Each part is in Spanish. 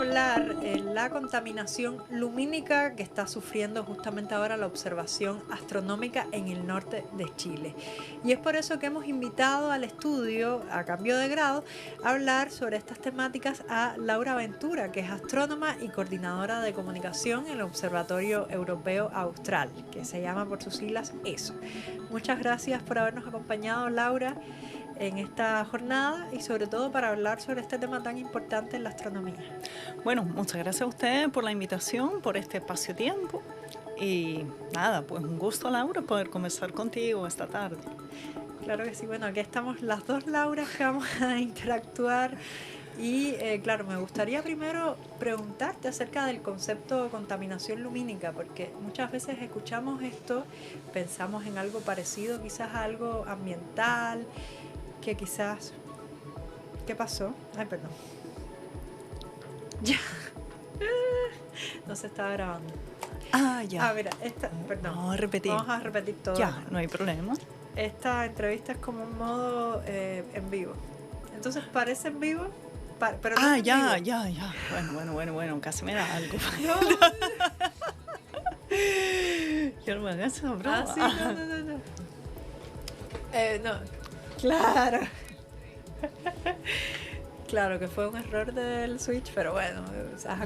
hablar la contaminación lumínica que está sufriendo justamente ahora la observación astronómica en el norte de Chile. Y es por eso que hemos invitado al estudio, a cambio de grado, a hablar sobre estas temáticas a Laura Ventura, que es astrónoma y coordinadora de comunicación en el Observatorio Europeo Austral, que se llama por sus siglas ESO. Muchas gracias por habernos acompañado, Laura, en esta jornada y sobre todo para hablar sobre este tema tan importante en la astronomía. Bueno, muchas gracias a ustedes por la invitación, por este espacio-tiempo. Y nada, pues un gusto, Laura, poder conversar contigo esta tarde. Claro que sí. Bueno, aquí estamos las dos Lauras que vamos a interactuar. Y claro, me gustaría primero preguntarte acerca del concepto de contaminación lumínica, porque muchas veces escuchamos esto, pensamos en algo parecido, quizás a algo ambiental, que quizás... ¿Qué pasó? Ay, perdón. Ya. No se estaba grabando. Ah, ya. Mira, perdón. Vamos a repetir. Vamos a repetir todo. Ya, no hay problema. Esta entrevista es como un modo en vivo. Entonces parece en vivo, pero no es ya, en ya, ya. Bueno, casi me da algo. No. Yo no me hagas esa broma. Sí, no. Claro. Claro que fue un error del Switch, pero bueno,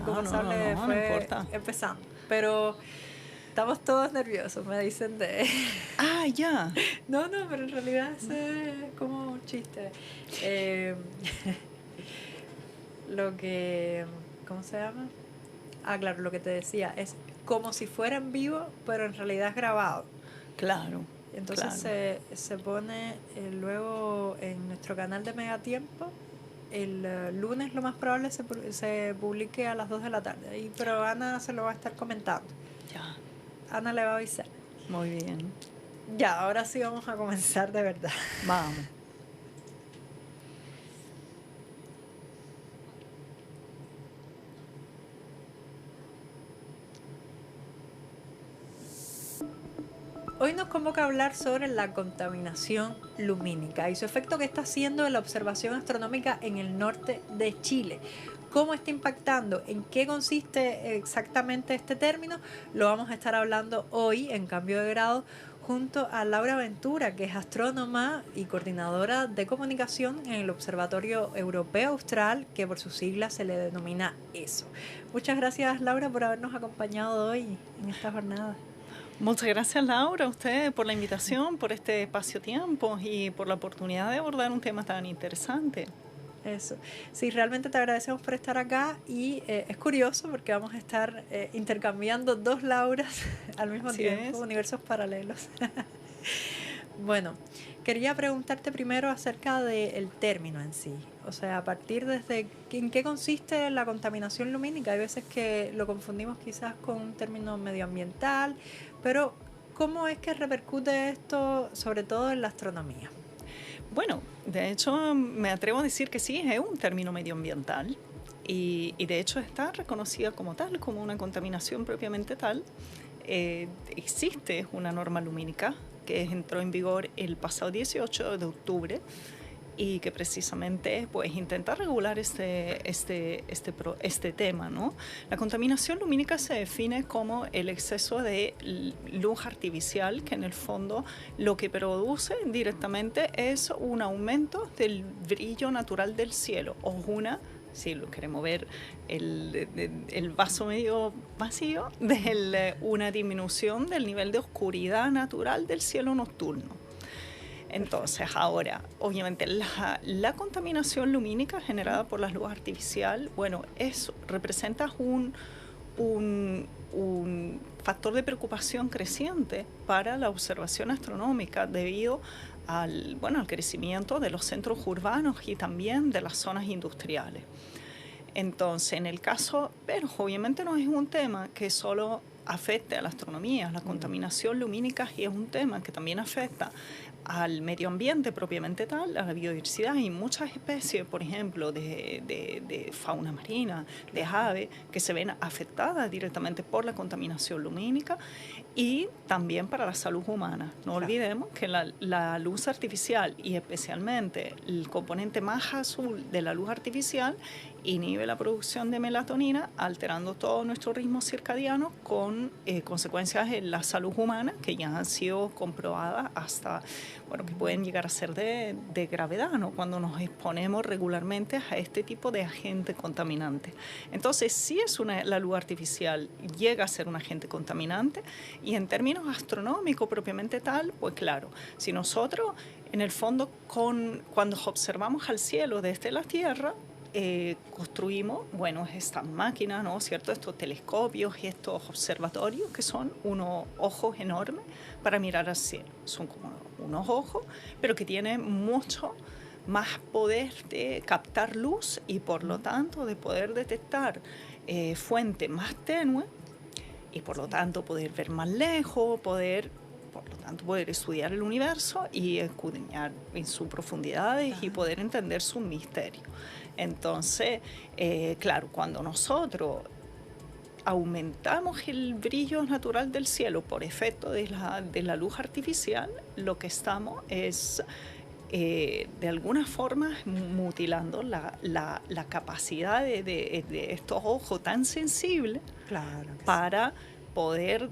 como sale fue empezando. Pero estamos todos nerviosos, me dicen de... Ya. No, pero en realidad es como un chiste. Lo que... ¿Cómo se llama? Claro, lo que te decía es como si fuera en vivo, pero en realidad es grabado. Claro. Entonces claro. se pone luego en nuestro canal de Megatiempo. El lunes lo más probable se publique a las 2 de la tarde. Pero Ana se lo va a estar comentando. Ya. Ana le va a avisar. Muy bien. Ya, ahora sí vamos a comenzar de verdad. Vamos. Hoy nos convoca a hablar sobre la contaminación lumínica y su efecto que está haciendo en la observación astronómica en el norte de Chile. ¿Cómo está impactando? ¿En qué consiste exactamente este término? Lo vamos a estar hablando hoy en Cambio de Grado junto a Laura Ventura, que es astrónoma y coordinadora de comunicación en el Observatorio Europeo Austral, que por sus siglas se le denomina ESO. Muchas gracias, Laura, por habernos acompañado hoy en esta jornada. Muchas gracias, Laura, a usted por la invitación, por este espacio-tiempo y por la oportunidad de abordar un tema tan interesante. Eso. Sí, realmente te agradecemos por estar acá y es curioso porque vamos a estar intercambiando dos Lauras al mismo tiempo, universos paralelos. Bueno, quería preguntarte primero acerca del término en sí. O sea, a partir desde en qué consiste la contaminación lumínica. Hay veces que lo confundimos quizás con un término medioambiental, pero ¿cómo es que repercute esto sobre todo en la astronomía? Bueno, de hecho me atrevo a decir que sí, es un término medioambiental y de hecho está reconocida como tal, como una contaminación propiamente tal. Existe una norma lumínica que entró en vigor el pasado 18 de octubre y que precisamente pues intenta regular este tema, ¿no? La contaminación lumínica se define como el exceso de luz artificial que en el fondo lo que produce directamente es un aumento del brillo natural del cielo o si lo queremos ver el vaso medio vacío, una disminución del nivel de oscuridad natural del cielo nocturno. Entonces, ahora, obviamente, la contaminación lumínica generada por la luz artificial, bueno, eso representa un factor de preocupación creciente para la observación astronómica debido al crecimiento de los centros urbanos y también de las zonas industriales. Entonces, en el caso, pero obviamente no es un tema que solo afecte a la astronomía, la contaminación lumínica es un tema que también afecta al medio ambiente propiamente tal, a la biodiversidad. Hay muchas especies, por ejemplo, de fauna marina, de aves, que se ven afectadas directamente por la contaminación lumínica, y también para la salud humana. No olvidemos que la luz artificial, y especialmente el componente más azul de la luz artificial, inhibe la producción de melatonina, alterando todo nuestro ritmo circadiano, con consecuencias en la salud humana que ya han sido comprobadas hasta, bueno, que pueden llegar a ser de gravedad, ¿no? Cuando nos exponemos regularmente a este tipo de agente contaminante. Entonces, sí la luz artificial llega a ser un agente contaminante, y en términos astronómicos propiamente tal, pues claro, si nosotros en el fondo cuando observamos al cielo desde la Tierra, construimos, bueno, estas máquinas, ¿no? ¿Cierto? Estos telescopios y estos observatorios, que son unos ojos enormes para mirar al cielo. Son como unos ojos, pero que tienen mucho más poder de captar luz, y por lo tanto de poder detectar fuentes más tenues, y por lo tanto poder ver más lejos, poder estudiar el universo y escudriñar en sus profundidades y poder entender sus misterios. Entonces, claro, cuando nosotros aumentamos el brillo natural del cielo por efecto de la luz artificial, lo que estamos es de alguna forma mutilando la capacidad de estos ojos tan sensibles, claro, para poder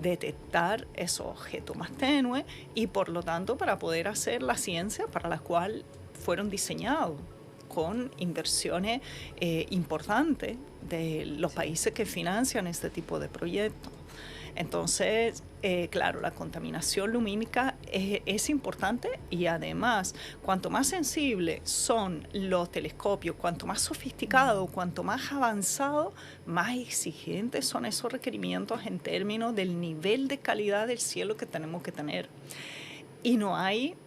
detectar esos objetos más tenues, y por lo tanto para poder hacer la ciencia para la cual fueron diseñados, con inversiones importantes de los países que financian este tipo de proyectos. Entonces, claro, la contaminación lumínica es importante, y además, cuanto más sensibles son los telescopios, cuanto más sofisticados, cuanto más avanzados, más exigentes son esos requerimientos en términos del nivel de calidad del cielo que tenemos que tener. Y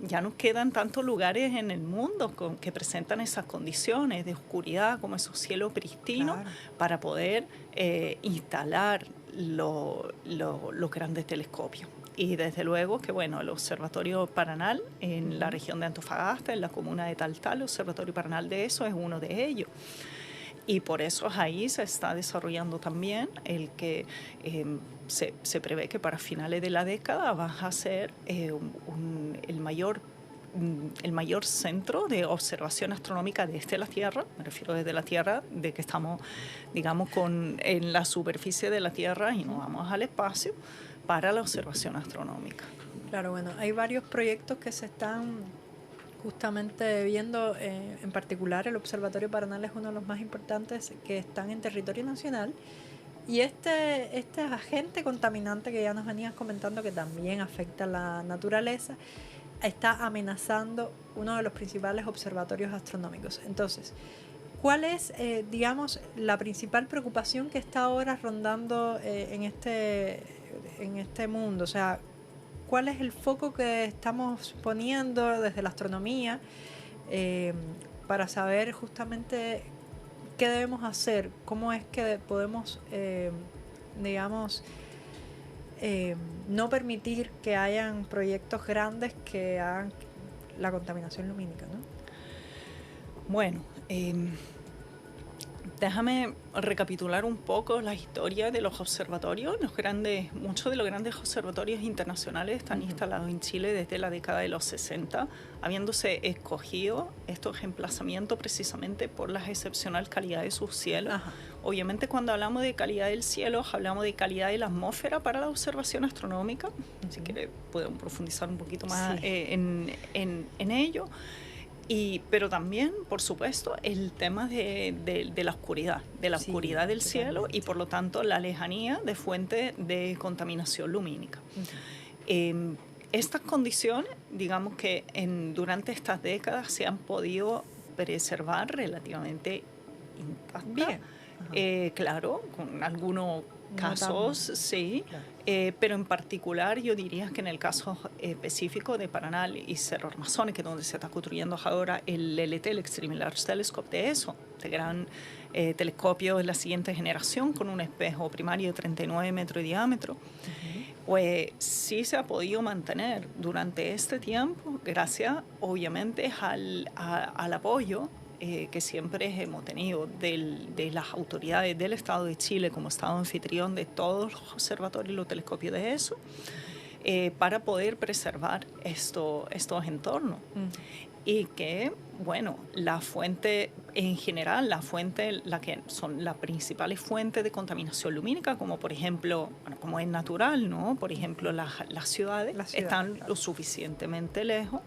ya no quedan tantos lugares en el mundo que presentan esas condiciones de oscuridad, como esos cielos pristinos, claro, para poder instalar los grandes telescopios. Y desde luego que, bueno, el Observatorio Paranal en la región de Antofagasta, en la comuna de Taltal, el Observatorio Paranal de eso es uno de ellos. Y por eso ahí se está desarrollando también el que se prevé que para finales de la década va a ser el mayor centro de observación astronómica desde la Tierra. Me refiero desde la Tierra, de que estamos, digamos, en la superficie de la Tierra y no vamos al espacio, para la observación astronómica. Claro, bueno, hay varios proyectos que se están justamente viendo, en particular el Observatorio Paranal es uno de los más importantes que están en territorio nacional, y este agente contaminante que ya nos venías comentando, que también afecta a la naturaleza, está amenazando uno de los principales observatorios astronómicos. Entonces, ¿cuál es, digamos, la principal preocupación que está ahora rondando en este mundo? O sea, ¿cuál es el foco que estamos poniendo desde la astronomía para saber justamente qué debemos hacer? ¿Cómo es que podemos, digamos, no permitir que hayan proyectos grandes que hagan la contaminación lumínica, ¿no? Bueno, déjame recapitular un poco la historia de los observatorios. Muchos de los grandes observatorios internacionales están instalados en Chile desde la década de los 60, habiéndose escogido estos emplazamientos precisamente por la excepcional calidad de sus cielos. Ajá. Obviamente, cuando hablamos de calidad del cielo, hablamos de calidad de la atmósfera para la observación astronómica. Si quiere, podemos profundizar un poquito más en ello. Pero también, por supuesto, el tema de la oscuridad, oscuridad del cielo, y por lo tanto la lejanía de fuentes de contaminación lumínica. Estas condiciones, digamos que durante estas décadas se han podido preservar relativamente intactas. Bien. Claro, con algunos casos, sí. Claro. Pero en particular yo diría que en el caso específico de Paranal y Cerro Armazones, que es donde se está construyendo ahora el LT, el Extreme Large Telescope de ESO, de gran telescopio de la siguiente generación, con un espejo primario de 39 metros de diámetro. Pues sí se ha podido mantener durante este tiempo, gracias obviamente al apoyo que siempre hemos tenido de las autoridades del Estado de Chile como Estado anfitrión de todos los observatorios y los telescopios de ESO, para poder preservar estos entornos. Y que, bueno, la fuente, en general, la que son las principales fuentes de contaminación lumínica, como por ejemplo, bueno, como es natural, ¿no? Por ejemplo, las ciudades están claro, lo suficientemente lejos,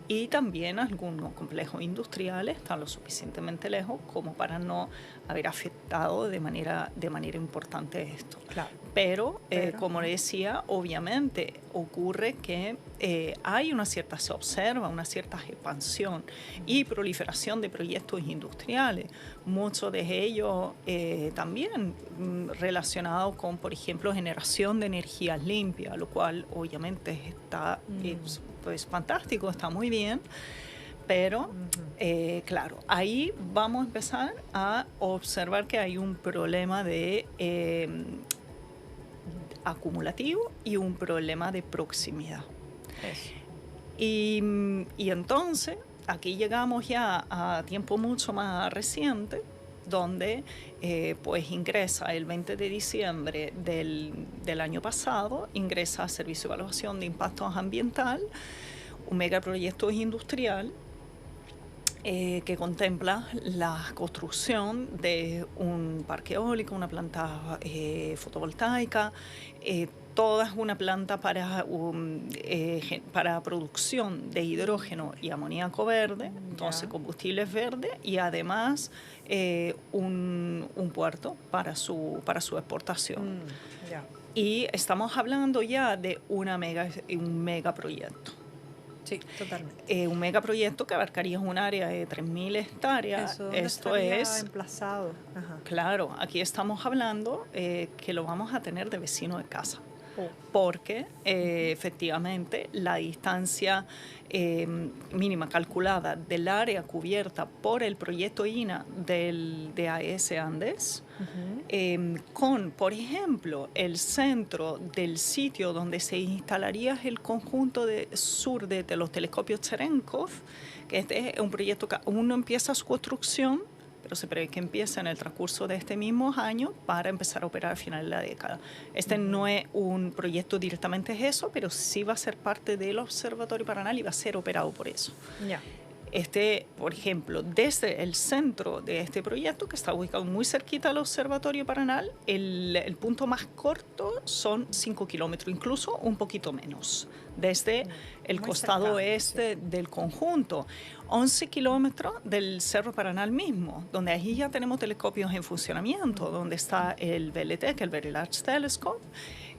y también algunos complejos industriales están lo suficientemente lejos como para no haber afectado de manera importante esto. claro. Pero como le decía, obviamente ocurre que se observa una cierta expansión y proliferación de proyectos industriales, muchos de ellos también relacionados con, por ejemplo, generación de energías limpias, lo cual obviamente está pues fantástico, está muy bien. Pero, claro, ahí vamos a empezar a observar que hay un problema de acumulativo y un problema de proximidad. Eso. Y entonces, aquí llegamos ya a tiempo mucho más reciente, donde pues ingresa el 20 de diciembre del año pasado, ingresa a Servicio de Evaluación de Impactos Ambiental, un megaproyecto industrial que contempla la construcción de un parque eólico, una planta fotovoltaica, toda una planta para producción de hidrógeno y amoníaco verde, entonces combustibles verdes, y además un puerto para su exportación. Y estamos hablando ya de un megaproyecto. Sí, totalmente. Un megaproyecto que abarcaría un área de 3.000 hectáreas. Esto es emplazado. Ajá. Claro, aquí estamos hablando que lo vamos a tener de vecino de casa. Porque efectivamente la distancia mínima calculada del área cubierta por el proyecto INA de AES Andes, con, por ejemplo, el centro del sitio donde se instalaría el conjunto sur de los telescopios Cherenkov, que este es un proyecto que aún no empieza su construcción, pero se prevé que empiece en el transcurso de este mismo año para empezar a operar al final de la década. Este no es un proyecto directamente eso, pero sí va a ser parte del Observatorio Paranal y va a ser operado por eso. Por ejemplo, desde el centro de este proyecto, que está ubicado muy cerquita al Observatorio Paranal, el punto más corto son 5 kilómetros, incluso un poquito menos, desde el costado oeste del conjunto. 11 kilómetros del Cerro Paranal mismo, donde allí ya tenemos telescopios en funcionamiento, donde está el VLT, que es el Very Large Telescope,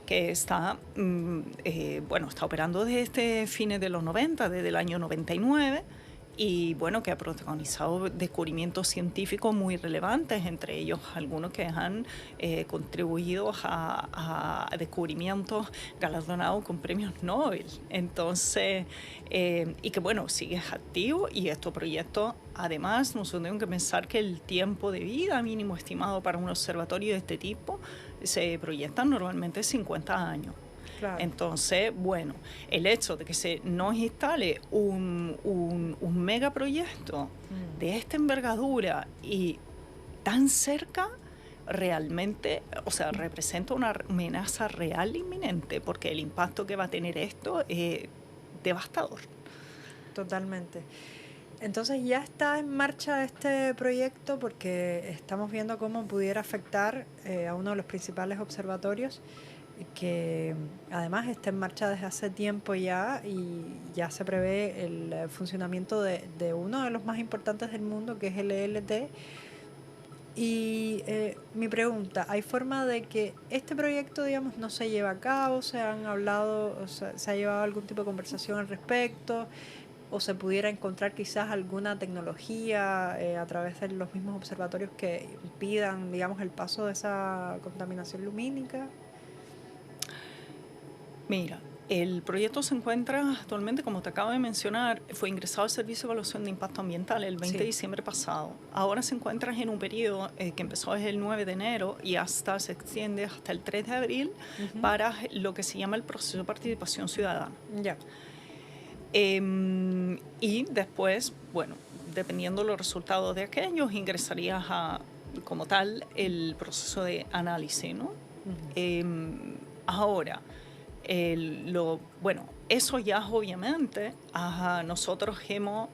que está operando desde fines de los 90, desde el año 99, y bueno, que ha protagonizado descubrimientos científicos muy relevantes, entre ellos algunos que han contribuido a descubrimientos galardonados con premios Nobel. Entonces, y que bueno, sigue activo, y estos proyectos, además, nosotros tenemos que pensar que el tiempo de vida mínimo estimado para un observatorio de este tipo se proyecta normalmente 50 años. Claro. Entonces, bueno, el hecho de que se nos instale un megaproyecto de esta envergadura y tan cerca, realmente, o sea, representa una amenaza real inminente, porque el impacto que va a tener esto es devastador. Totalmente. Entonces ya está en marcha este proyecto, porque estamos viendo cómo pudiera afectar a uno de los principales observatorios, que además está en marcha desde hace tiempo ya, y ya se prevé el funcionamiento de uno de los más importantes del mundo, que es el ELT. Y mi pregunta, ¿hay forma de que este proyecto, digamos, no se lleve a cabo? ¿Se han hablado, o sea, se ha llevado algún tipo de conversación al respecto? ¿O se pudiera encontrar quizás alguna tecnología a través de los mismos observatorios que impidan, digamos, el paso de esa contaminación lumínica? Mira, el proyecto se encuentra actualmente, como te acabo de mencionar, fue ingresado al Servicio de Evaluación de Impacto Ambiental el 20 de diciembre pasado. Ahora se encuentra en un periodo que empezó desde el 9 de enero y hasta se extiende hasta el 3 de abril para lo que se llama el proceso de participación ciudadana. Ya. Y después, bueno, dependiendo de los resultados de aquellos, ingresarías a, como tal, el proceso de análisis, ¿no? Ahora, bueno, eso ya obviamente nosotros hemos,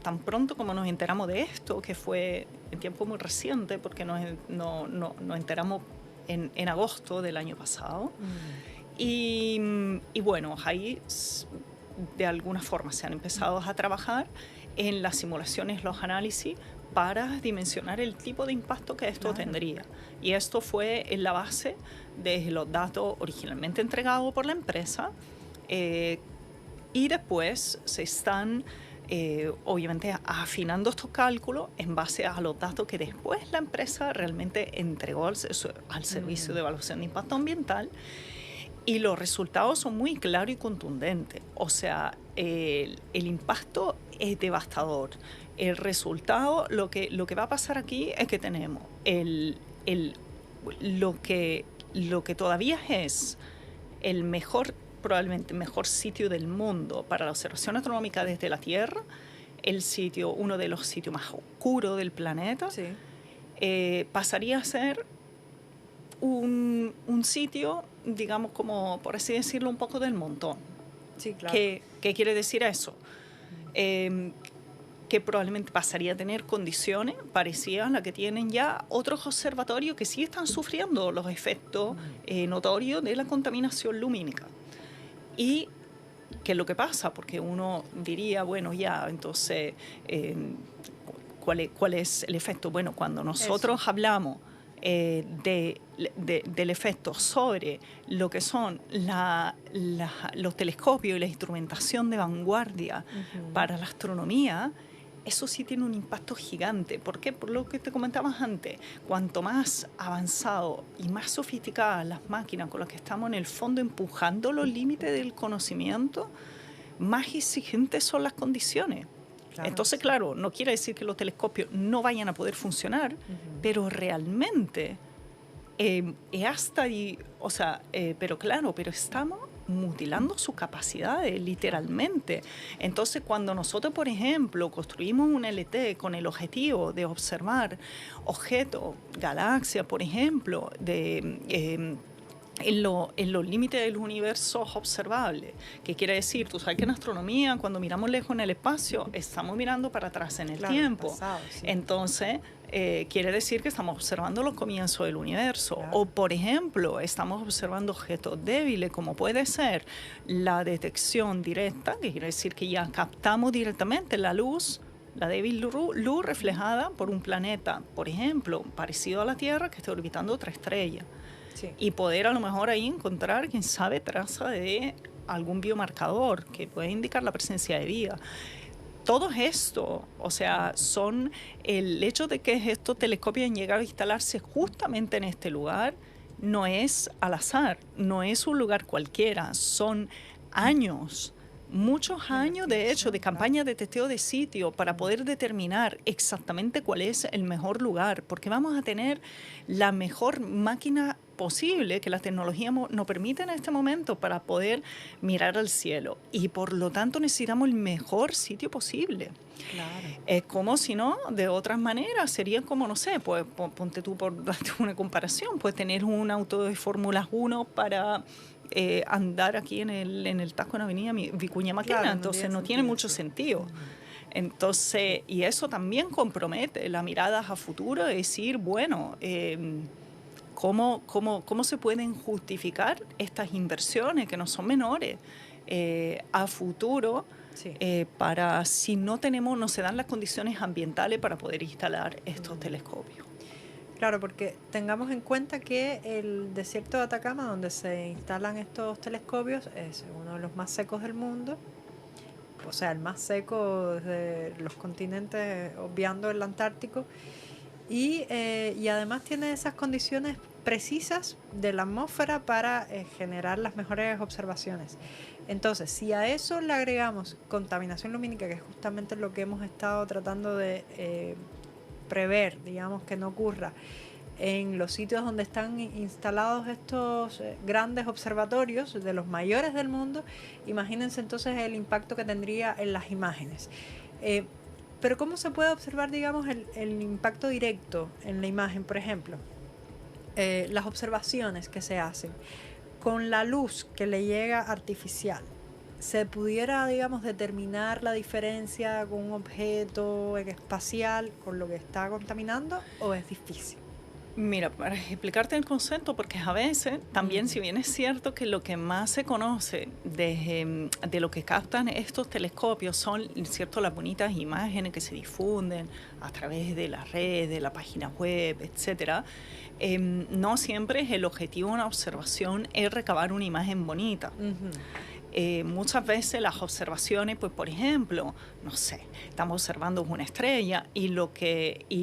tan pronto como nos enteramos de esto, que fue en tiempo muy reciente, porque nos enteramos en agosto del año pasado, y bueno, ahí de alguna forma se han empezado a trabajar en las simulaciones, los análisis, para dimensionar el tipo de impacto que esto tendría. Y esto fue en la base de los datos originalmente entregados por la empresa, y después se están obviamente afinando estos cálculos en base a los datos que después la empresa realmente entregó al Servicio de Evaluación de Impacto Ambiental. Y los resultados son muy claros y contundentes. O sea, el impacto es devastador. El resultado, lo que va a pasar aquí es que tenemos lo que todavía es el mejor, probablemente mejor sitio del mundo para la observación astronómica desde la Tierra, uno de los sitios más oscuros del planeta, pasaría a ser un sitio, digamos, como por así decirlo, un poco del montón. Sí, claro. ¿Qué quiere decir eso? Que probablemente pasaría a tener condiciones parecidas a las que tienen ya otros observatorios que sí están sufriendo los efectos notorios de la contaminación lumínica. Y ¿qué es lo que pasa? Porque uno diría, bueno, ya, entonces, ¿cuál es el efecto? Bueno, cuando nosotros hablamos del efecto sobre lo que son los telescopios y la instrumentación de vanguardia para la astronomía, eso sí tiene un impacto gigante. ¿Por qué? Por lo que te comentabas antes. Cuanto más avanzado y más sofisticadas las máquinas con las que estamos en el fondo empujando los límites del conocimiento, más exigentes son las condiciones. Claro, entonces, claro, no quiere decir que los telescopios no vayan a poder funcionar, pero realmente pero estamos mutilando sus capacidades, literalmente. Entonces, cuando nosotros, por ejemplo, construimos un LT con el objetivo de observar objetos, galaxias, por ejemplo, en los límites del universo observable. ¿Qué quiere decir? Tú sabes que en astronomía, cuando miramos lejos en el espacio, estamos mirando para atrás en el tiempo. Pasado, sí. Entonces, quiere decir que estamos observando los comienzos del universo. Claro. O, por ejemplo, estamos observando objetos débiles, como puede ser la detección directa, que quiere decir que ya captamos directamente la luz, la débil luz reflejada por un planeta, por ejemplo, parecido a la Tierra, que está orbitando otra estrella. Sí. Y poder a lo mejor ahí encontrar, quién sabe, traza de algún biomarcador que puede indicar la presencia de vida. Todo esto, o sea, son el hecho de que estos telescopios han llegado a instalarse justamente en este lugar, no es al azar, no es un lugar cualquiera, son años. Muchos años, de hecho, de campañas de testeo de sitio para poder determinar exactamente cuál es el mejor lugar, porque vamos a tener la mejor máquina posible que la tecnología nos permite en este momento para poder mirar al cielo, y por lo tanto necesitamos el mejor sitio posible. Claro. Es como si no, de otras maneras, sería como, no sé, pues ponte tú por darte una comparación, pues tener un auto de Fórmula 1 para andar aquí en el Tasco en Avenida Vicuña Maquena, claro, entonces no tiene mucho sentido. Entonces, y eso también compromete la mirada a futuro, de decir, bueno, ¿cómo se pueden justificar estas inversiones que no son menores a futuro? Sí. Para si no se dan las condiciones ambientales para poder instalar estos telescopios. Claro, porque tengamos en cuenta que el desierto de Atacama, donde se instalan estos telescopios, es uno de los más secos del mundo, o sea, el más seco de los continentes, obviando el Antártico, y además tiene esas condiciones precisas de la atmósfera para generar las mejores observaciones. Entonces, si a eso le agregamos contaminación lumínica, que es justamente lo que hemos estado tratando de prever, digamos, que no ocurra en los sitios donde están instalados estos grandes observatorios, de los mayores del mundo, imagínense entonces el impacto que tendría en las imágenes. Pero ¿cómo se puede observar, digamos, el impacto directo en la imagen? Por ejemplo, las observaciones que se hacen con la luz que le llega artificial. ¿Se pudiera, digamos, determinar la diferencia con un objeto espacial con lo que está contaminando, o es difícil? Mira, para explicarte el concepto, porque a veces también, si bien es cierto que lo que más se conoce de lo que captan estos telescopios son, cierto, las bonitas imágenes que se difunden a través de las redes, de la página web, etcétera, no siempre es el objetivo de una observación es recabar una imagen bonita. Muchas veces las observaciones, pues por ejemplo, no sé, estamos observando una estrella y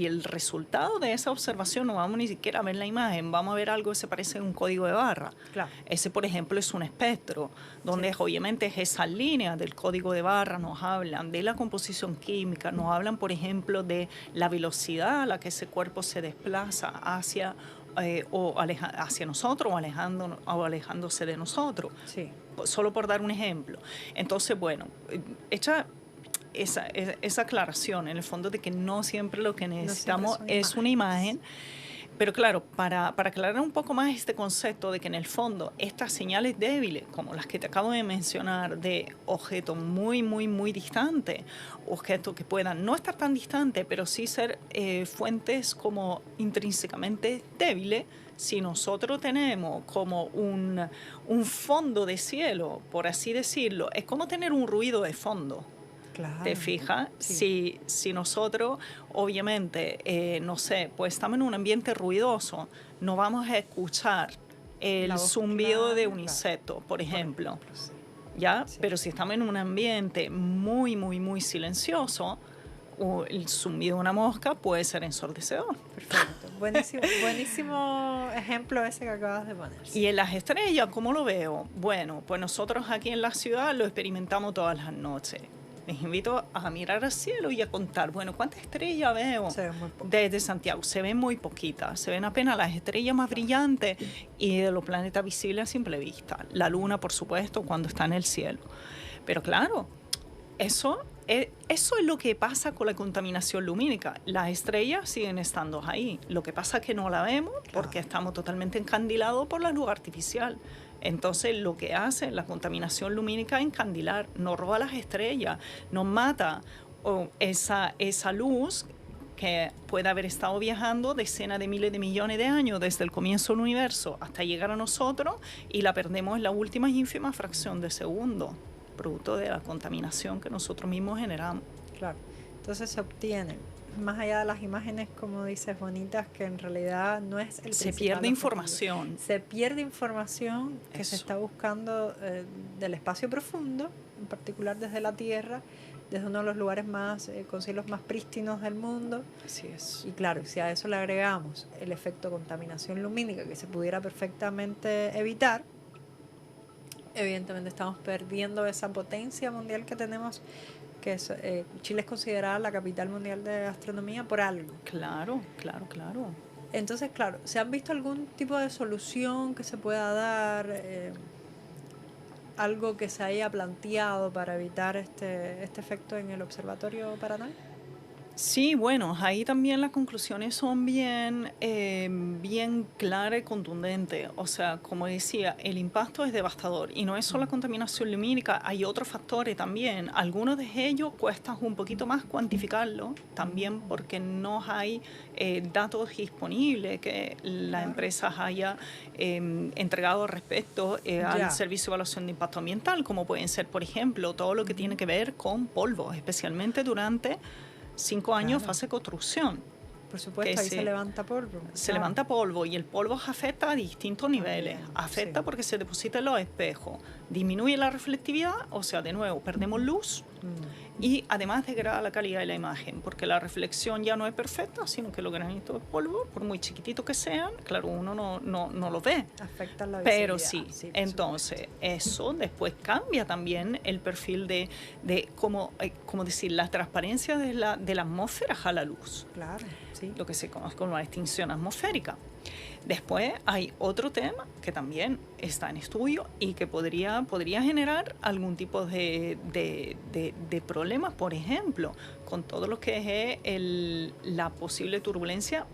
el resultado de esa observación no vamos ni siquiera a ver la imagen, vamos a ver algo que se parece a un código de barra. Claro. Ese, por ejemplo, es un espectro, donde obviamente esas líneas del código de barra nos hablan de la composición química, nos hablan, por ejemplo, de la velocidad a la que ese cuerpo se desplaza hacia hacia nosotros o alejándose de nosotros. Sí. Solo por dar un ejemplo. Entonces, bueno, hecha esa aclaración, en el fondo, de que no siempre lo que necesitamos es una imagen. Pero claro, para aclarar un poco más este concepto de que en el fondo estas señales débiles, como las que te acabo de mencionar, de objetos muy, muy, muy distantes, objetos que puedan no estar tan distantes, pero sí ser fuentes como intrínsecamente débiles, si nosotros tenemos como un fondo de cielo, por así decirlo, es como tener un ruido de fondo. Claro. ¿Te fijas? Sí. Si nosotros, obviamente, no sé, pues estamos en un ambiente ruidoso, no vamos a escuchar el zumbido de un insecto, por ejemplo. Sí. ¿Ya? Sí. Pero si estamos en un ambiente muy, muy, muy silencioso, el zumbido de una mosca puede ser ensordecedor. Perfecto. Buenísimo ejemplo ese que acabas de poner. Y en las estrellas, ¿cómo lo veo? Bueno, pues nosotros aquí en la ciudad lo experimentamos todas las noches. Les invito a mirar al cielo y a contar, bueno, ¿cuántas estrellas veo? Se ven muy poquitas. Desde Santiago. Se ven muy poquitas, se ven apenas las estrellas más brillantes y de los planetas visibles a simple vista. La luna, por supuesto, cuando está en el cielo. Pero claro, eso es lo que pasa con la contaminación lumínica. Las estrellas siguen estando ahí. Lo que pasa es que no la vemos porque estamos totalmente encandilados por la luz artificial. Entonces, lo que hace la contaminación lumínica es encandilar, nos roba las estrellas, nos mata esa luz que puede haber estado viajando decenas de miles de millones de años desde el comienzo del universo hasta llegar a nosotros, y la perdemos en la última ínfima fracción de segundo, producto de la contaminación que nosotros mismos generamos. Claro. Entonces se obtiene, más allá de las imágenes, como dices, bonitas, que en realidad no es el Se principal pierde objetivo. información. Se pierde información que se está buscando del espacio profundo, en particular desde la Tierra, desde uno de los lugares con cielos más prístinos del mundo. Así es. Y claro, si a eso le agregamos el efecto contaminación lumínica, que se pudiera perfectamente evitar, evidentemente estamos perdiendo esa potencia mundial que tenemos, que es, Chile es considerada la capital mundial de astronomía por algo. Claro, claro, claro. Entonces, claro, ¿se han visto algún tipo de solución que se pueda dar? ¿Algo que se haya planteado para evitar este efecto en el observatorio Paranal? Sí, bueno, ahí también las conclusiones son bien claras y contundentes. O sea, como decía, el impacto es devastador y no es solo la contaminación lumínica, hay otros factores también. Algunos de ellos cuesta un poquito más cuantificarlo, también porque no hay datos disponibles que las empresas hayan entregado respecto al Servicio de Evaluación de Impacto Ambiental, como pueden ser, por ejemplo, todo lo que tiene que ver con polvo, especialmente durante 5 años fase de construcción. Por supuesto, ahí se levanta polvo. Se levanta polvo y el polvo afecta a distintos niveles. Afecta porque se deposita en los espejos. Disminuye la reflectividad, o sea, de nuevo, perdemos luz. y además degrada la calidad de la imagen, porque la reflexión ya no es perfecta, sino que los granitos de polvo, por muy chiquititos que sean, claro, uno no lo ve. Afecta la visibilidad. Pero sí, entonces eso después cambia también el perfil de cómo decir, la transparencia de la atmósfera a la luz. Claro, sí. Lo que se conoce como la extinción atmosférica. Después hay otro tema que también está en estudio y que podría generar algún tipo de problemas, por ejemplo, con todo lo que es la posible turbulencia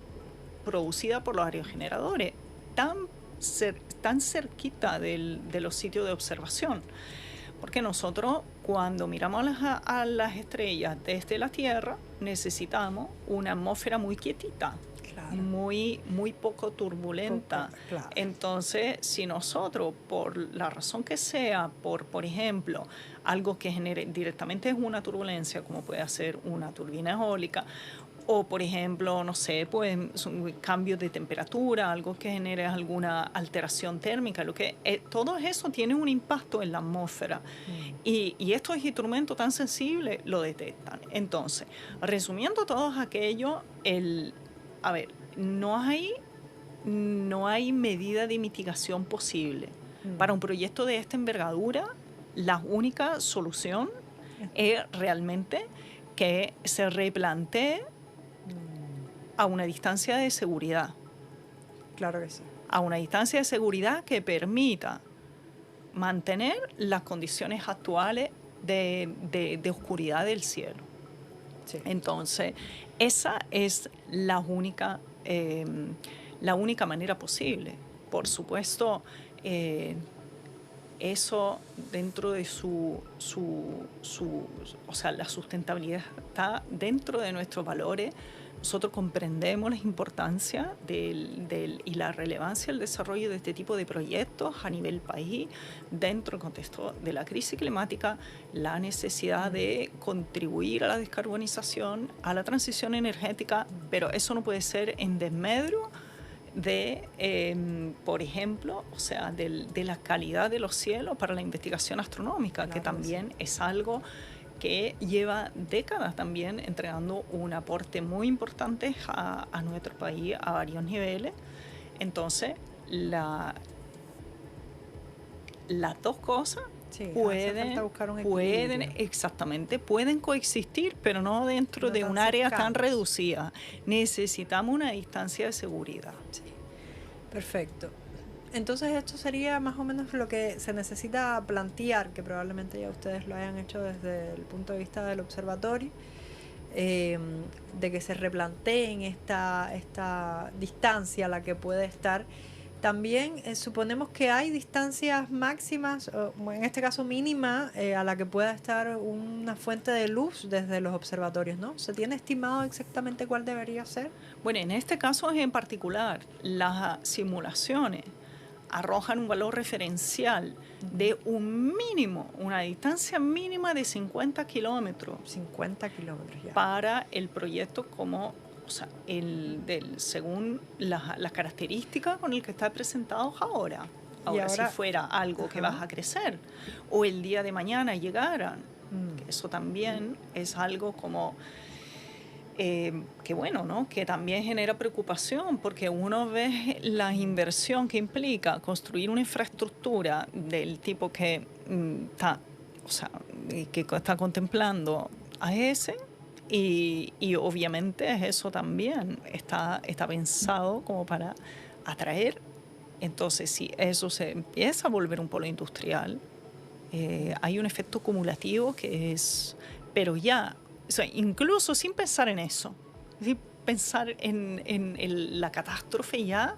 producida por los aerogeneradores, tan cerquita de los sitios de observación. Porque nosotros, cuando miramos a las estrellas desde la Tierra, necesitamos una atmósfera muy quietita. Claro. Muy poco turbulenta. Claro. Entonces, si nosotros, por la razón que sea, por ejemplo, algo que genere directamente una turbulencia, como puede ser una turbina eólica, o por ejemplo, no sé, pues cambios de temperatura, algo que genere alguna alteración térmica, todo eso tiene un impacto en la atmósfera. Y estos instrumentos tan sensibles lo detectan. Entonces, resumiendo todo aquello, no hay medida de mitigación posible. Para un proyecto de esta envergadura, la única solución es realmente que se replantee a una distancia de seguridad. Claro que sí. A una distancia de seguridad que permita mantener las condiciones actuales de oscuridad del cielo. Sí. Entonces, esa es la única manera posible. Por supuesto, eso dentro de o sea, la sustentabilidad está dentro de nuestros valores. Nosotros comprendemos la importancia y la relevancia del desarrollo de este tipo de proyectos a nivel país, dentro del contexto de la crisis climática, la necesidad de contribuir a la descarbonización, a la transición energética, pero eso no puede ser en desmedro por ejemplo, o sea, de la calidad de los cielos para la investigación astronómica, claro, que también es algo que lleva décadas también entregando un aporte muy importante a nuestro país a varios niveles. Entonces, las dos cosas pueden coexistir, pero no dentro de un área tan reducida. Necesitamos una distancia de seguridad. Sí. Perfecto. Entonces esto sería más o menos lo que se necesita plantear, que probablemente ya ustedes lo hayan hecho desde el punto de vista del observatorio, de que se replanteen esta distancia a la que puede estar. También suponemos que hay distancias máximas, o en este caso mínima, a la que pueda estar una fuente de luz desde los observatorios, ¿no? ¿Se tiene estimado exactamente cuál debería ser? Bueno, en este caso en particular, las simulaciones arrojan un valor referencial de una distancia mínima de 50 kilómetros. 50 kilómetros ya. Para el proyecto o sea, según las características con el que está presentado ahora. Ahora, si fuera algo que va a crecer, o el día de mañana llegaran, eso también es algo como que bueno, ¿no? Que también genera preocupación, porque uno ve la inversión que implica construir una infraestructura del tipo que está contemplando AES. Y obviamente eso también está pensado como para atraer. Entonces, si eso se empieza a volver un polo industrial, hay un efecto acumulativo que es... Pero ya, o sea, incluso sin pensar en eso, sin pensar en la catástrofe, ya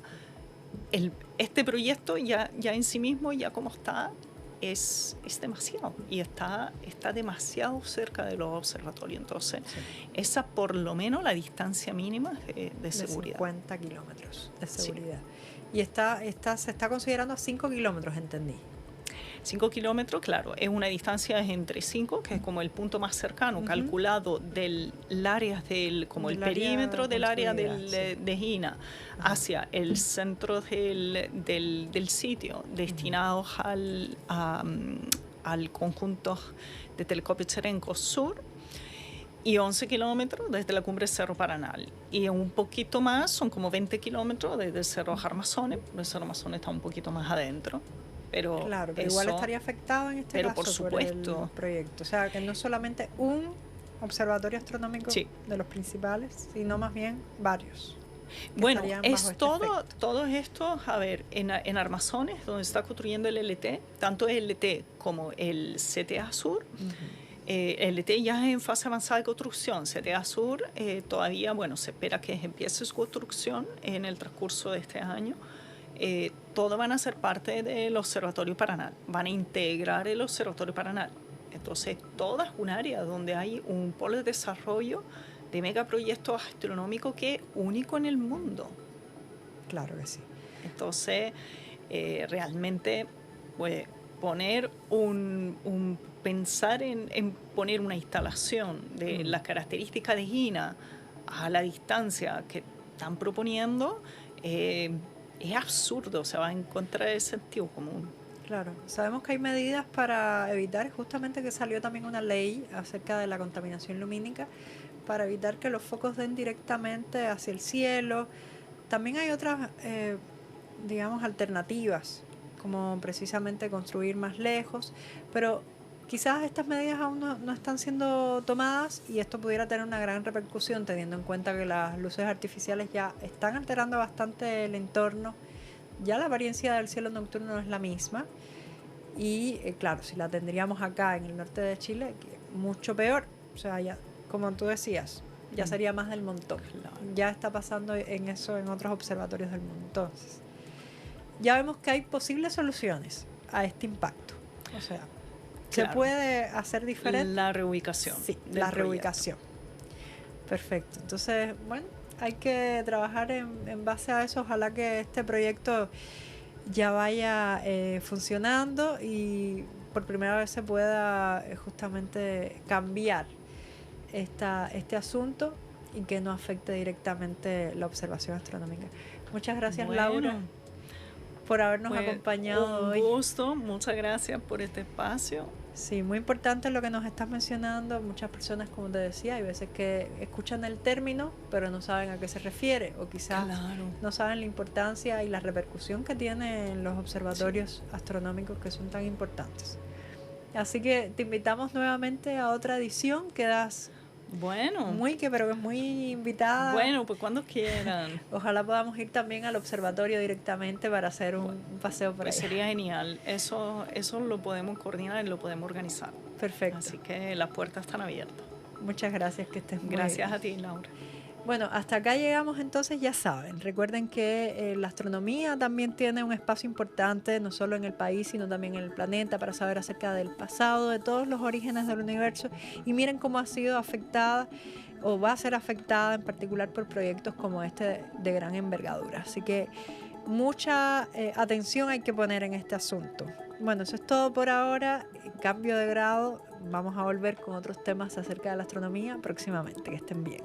este proyecto ya en sí mismo, ya como está, es demasiado, y está demasiado cerca de los observatorios. Entonces, esa por lo menos la distancia mínima de seguridad. 50 kilómetros de seguridad. Sí. Y se está considerando a 5 kilómetros, entendí. 5 kilómetros, claro, es una distancia entre 5, que es como el punto más cercano, calculado del área como el perímetro del área de Gina, hacia el centro del sitio, destinados al conjunto de telescopio Cherenkov Sur. y 11 kilómetros desde la cumbre del Cerro Paranal. Y un poquito más, son como 20 kilómetros desde el Cerro Armazones. El Cerro Armazones está un poquito más adentro. Pero claro, pero igual estaría afectado en este pero caso por supuesto. el proyecto. O sea, que no solamente un observatorio astronómico Sí. de los principales, sino más bien varios. Bueno, estarían es bajo este todo, efecto. todos estos, a ver, en Armazones, donde está construyendo el LT, tanto el LT como el CTA Sur, el LT ya es en fase avanzada de construcción. CTA Sur todavía, bueno, se espera que empiece su construcción en el transcurso de este año. Todo van a ser parte del Observatorio Paranal, van a integrar el Observatorio Paranal. Entonces, toda es un área donde hay un polo de desarrollo de megaproyectos astronómicos que es único en el mundo. Claro que sí. Entonces, realmente, pues, pensar en poner una instalación de las características de Gina a la distancia que están proponiendo, es absurdo, se va en contra del sentido común. Claro, sabemos que hay medidas para evitar, justamente que salió también una ley acerca de la contaminación lumínica, para evitar que los focos den directamente hacia el cielo. También hay otras, digamos, alternativas, como precisamente construir más lejos, pero quizás estas medidas aún no están siendo tomadas y esto pudiera tener una gran repercusión teniendo en cuenta que las luces artificiales ya están alterando bastante el entorno. Ya la apariencia del cielo nocturno no es la misma y claro, si la tendríamos acá en el norte de Chile, mucho peor. O sea, ya, como tú decías, ya sería más del montón. Claro. Ya está pasando en eso en otros observatorios del mundo. Entonces, ya vemos que hay posibles soluciones a este impacto. O sea, Claro. ¿se puede hacer diferente? La reubicación. Sí, del la proyecto. reubicación. Perfecto. Entonces, bueno, hay que trabajar en base a eso. Ojalá que este proyecto ya vaya funcionando y por primera vez se pueda justamente cambiar este asunto y que no afecte directamente la observación astronómica. Muchas gracias, Bueno, Laura, por habernos pues, acompañado hoy. Un gusto, muchas gracias por este espacio. Sí, muy importante lo que nos estás mencionando. Muchas personas, como te decía, hay veces que escuchan el término, pero no saben a qué se refiere, o quizás Claro. no saben la importancia y la repercusión que tiene en los observatorios astronómicos que son tan importantes. Así que te invitamos nuevamente a otra edición. Quedas Bueno, pero muy invitada. bueno, pues cuando quieran. Ojalá podamos ir también al observatorio directamente para hacer un paseo por Pues ahí. sería genial. Eso lo podemos coordinar y lo podemos organizar. Perfecto. Así que las puertas están abiertas. Muchas gracias, que estés muy Gracias bien. a ti, Laura. Bueno, hasta acá llegamos entonces, ya saben. Recuerden que la astronomía también tiene un espacio importante, no solo en el país, sino también en el planeta, para saber acerca del pasado, de todos los orígenes del universo. Y miren cómo ha sido afectada o va a ser afectada en particular por proyectos como este de gran envergadura. Así que mucha atención hay que poner en este asunto. Bueno, eso es todo por ahora. Cambio de grado. Vamos a volver con otros temas acerca de la astronomía próximamente. Que estén bien.